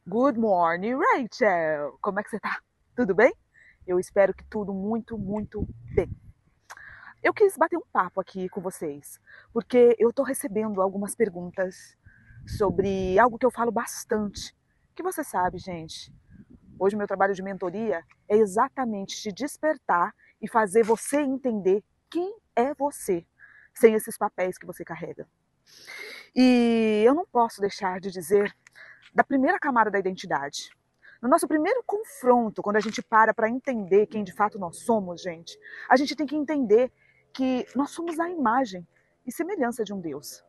Good morning, Rachel! Como é que você tá? Tudo bem? Eu espero que tudo muito, muito bem. Eu quis bater um papo aqui com vocês, porque eu tô recebendo algumas perguntas sobre algo que eu falo bastante. Que você sabe, gente, hoje o meu trabalho de mentoria é exatamente te despertar e fazer você entender quem é você, sem esses papéis que você carrega. E eu não posso deixar de dizer da primeira camada da identidade. No nosso primeiro confronto, quando a gente para entender quem de fato nós somos, gente, a gente tem que entender que nós somos a imagem e semelhança de um Deus.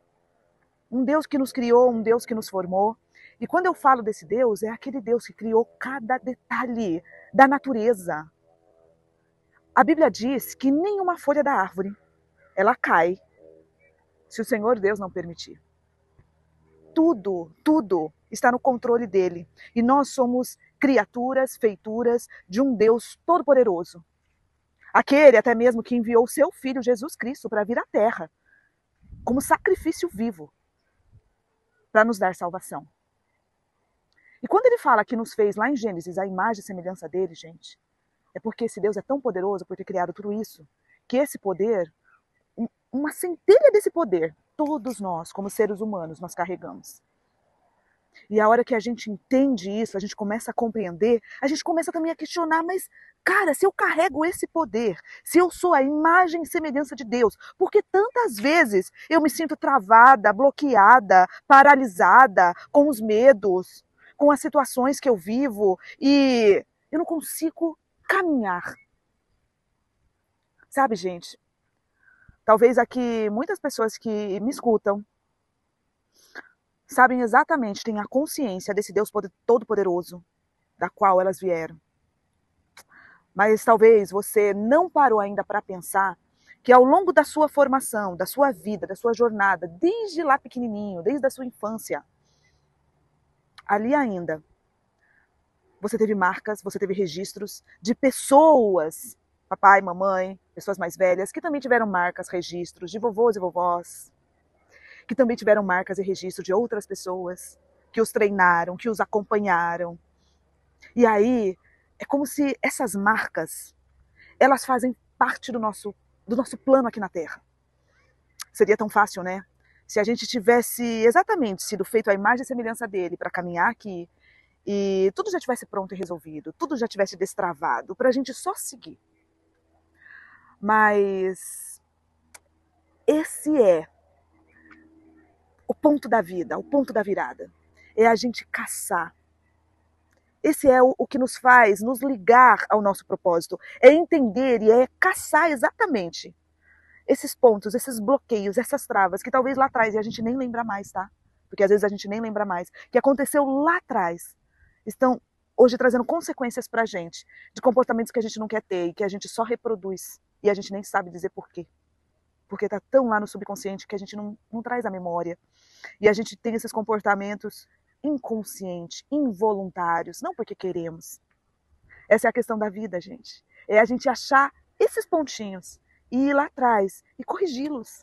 Um Deus que nos criou, um Deus que nos formou. E quando eu falo desse Deus, é aquele Deus que criou cada detalhe da natureza. A Bíblia diz que nenhuma folha da árvore ela cai se o Senhor Deus não permitir. Tudo está no controle dele. E nós somos criaturas, feituras de um Deus todo-poderoso. Aquele até mesmo que enviou o seu filho Jesus Cristo para vir à Terra como sacrifício vivo para nos dar salvação. E quando ele fala que nos fez lá em Gênesis a imagem e semelhança dele, gente, é porque esse Deus é tão poderoso por ter criado tudo isso, que esse poder, uma centelha desse poder, todos nós, como seres humanos, nós carregamos. E a hora que a gente entende isso, a gente começa a compreender, a gente começa também a questionar, mas, cara, se eu carrego esse poder, se eu sou a imagem e semelhança de Deus, por que tantas vezes eu me sinto travada, bloqueada, paralisada com os medos, com as situações que eu vivo e eu não consigo caminhar? Sabe, gente? Talvez aqui muitas pessoas que me escutam sabem exatamente, têm a consciência desse Deus todo-poderoso, da qual elas vieram. Mas talvez você não parou ainda para pensar que ao longo da sua formação, da sua vida, da sua jornada, desde lá pequenininho, desde a sua infância, ali ainda, você teve marcas, você teve registros de pessoas, papai, mamãe, pessoas mais velhas, que também tiveram marcas, registros de vovôs e vovós, que também tiveram marcas e registros de outras pessoas que os treinaram, que os acompanharam. E aí, é como se essas marcas, elas fazem parte do nosso plano aqui na Terra. Seria tão fácil, né? Se a gente tivesse exatamente sido feito a imagem e semelhança dele para caminhar aqui e tudo já tivesse pronto e resolvido, tudo já tivesse destravado, para a gente só seguir. Mas esse é o ponto da vida, o ponto da virada. É a gente caçar. Esse é o que nos faz nos ligar ao nosso propósito. É entender e é caçar exatamente esses pontos, esses bloqueios, essas travas, que talvez lá atrás, e a gente nem lembra mais, tá? Porque às vezes a gente nem lembra mais, que aconteceu lá atrás, estão hoje trazendo consequências pra gente, de comportamentos que a gente não quer ter e que a gente só reproduz, e a gente nem sabe dizer por quê. Porque tá tão lá no subconsciente que a gente não traz a memória. E a gente tem esses comportamentos inconscientes, involuntários, não porque queremos. Essa é a questão da vida, gente. É a gente achar esses pontinhos e ir lá atrás e corrigi-los.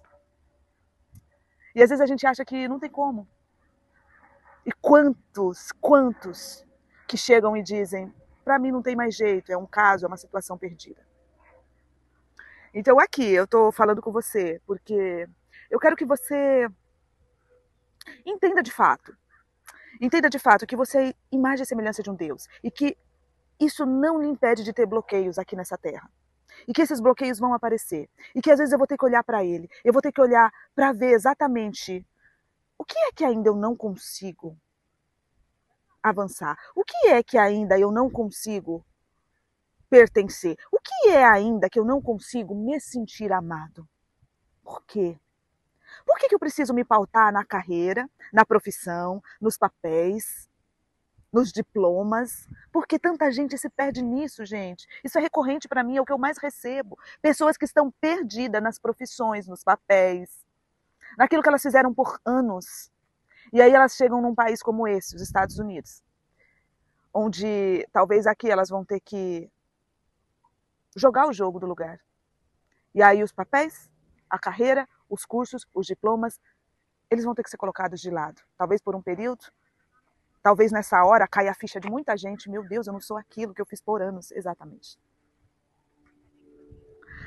E às vezes a gente acha que não tem como. E quantos que chegam e dizem, para mim não tem mais jeito, é um caso, é uma situação perdida. Então aqui eu tô falando com você porque eu quero que você entenda de fato. Entenda de fato que você é imagem e semelhança de um Deus e que isso não lhe impede de ter bloqueios aqui nessa terra. E que esses bloqueios vão aparecer. E que às vezes eu vou ter que olhar para ele. Eu vou ter que olhar para ver exatamente o que é que ainda eu não consigo avançar. O que é que ainda eu não consigo pertencer. O que é ainda que eu não consigo me sentir amado. Por quê? Por que eu preciso me pautar na carreira, na profissão, nos papéis, nos diplomas? Porque tanta gente se perde nisso, gente. Isso é recorrente para mim, é o que eu mais recebo. Pessoas que estão perdidas nas profissões, nos papéis, naquilo que elas fizeram por anos. E aí elas chegam num país como esse, os Estados Unidos, onde talvez aqui elas vão ter que jogar o jogo do lugar. E aí os papéis, a carreira, os cursos, os diplomas, eles vão ter que ser colocados de lado. Talvez por um período, Talvez nessa hora caia a ficha de muita gente. Meu Deus, eu não sou aquilo que eu fiz por anos. Exatamente.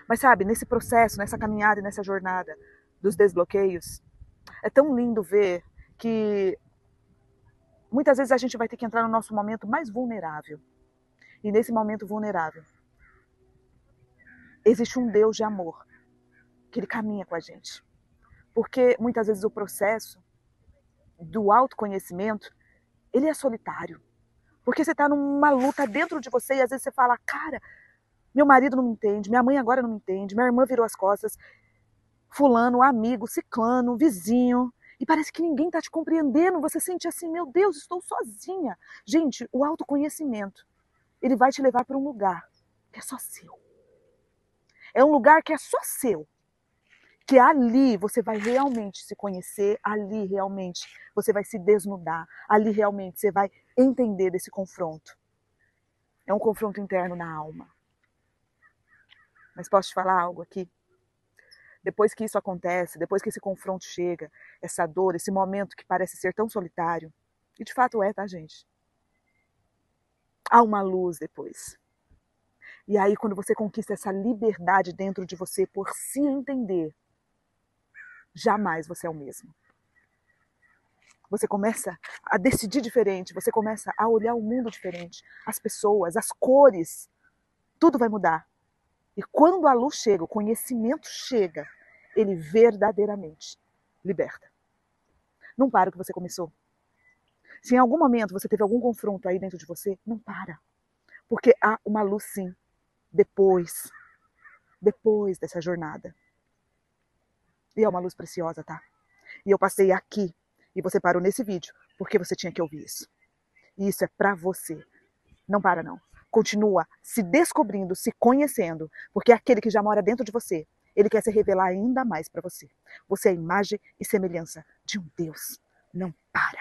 Mas sabe, nesse processo, nessa caminhada e nessa jornada dos desbloqueios, é tão lindo ver que muitas vezes a gente vai ter que entrar no nosso momento mais vulnerável. E nesse momento vulnerável, existe um Deus de amor, que Ele caminha com a gente. Porque muitas vezes o processo do autoconhecimento, ele é solitário. Porque você está numa luta dentro de você e às vezes você fala, cara, meu marido não me entende, minha mãe agora não me entende, minha irmã virou as costas, fulano, amigo, ciclano, vizinho, e parece que ninguém está te compreendendo, você sente assim, meu Deus, estou sozinha. Gente, o autoconhecimento, ele vai te levar para um lugar que é só seu. É um lugar que é só seu. Que ali você vai realmente se conhecer, ali realmente você vai se desnudar, ali realmente você vai entender desse confronto. É um confronto interno na alma. Mas posso te falar algo aqui? Depois que isso acontece, depois que esse confronto chega, essa dor, esse momento que parece ser tão solitário, e de fato é, tá, gente? Há uma luz depois. E aí, quando você conquista essa liberdade dentro de você por se entender, jamais você é o mesmo. Você começa a decidir diferente, você começa a olhar o mundo diferente, as pessoas, as cores, tudo vai mudar. E quando a luz chega, o conhecimento chega, ele verdadeiramente liberta. Não para o que você começou. Se em algum momento você teve algum confronto aí dentro de você, não para. Porque há uma luz sim, depois dessa jornada. E é uma luz preciosa, tá? E eu passei aqui, e você parou nesse vídeo, porque você tinha que ouvir isso. E isso é pra você. Não para não. Continua se descobrindo, se conhecendo, porque é aquele que já mora dentro de você, ele quer se revelar ainda mais pra você. Você é a imagem e semelhança de um Deus. Não para.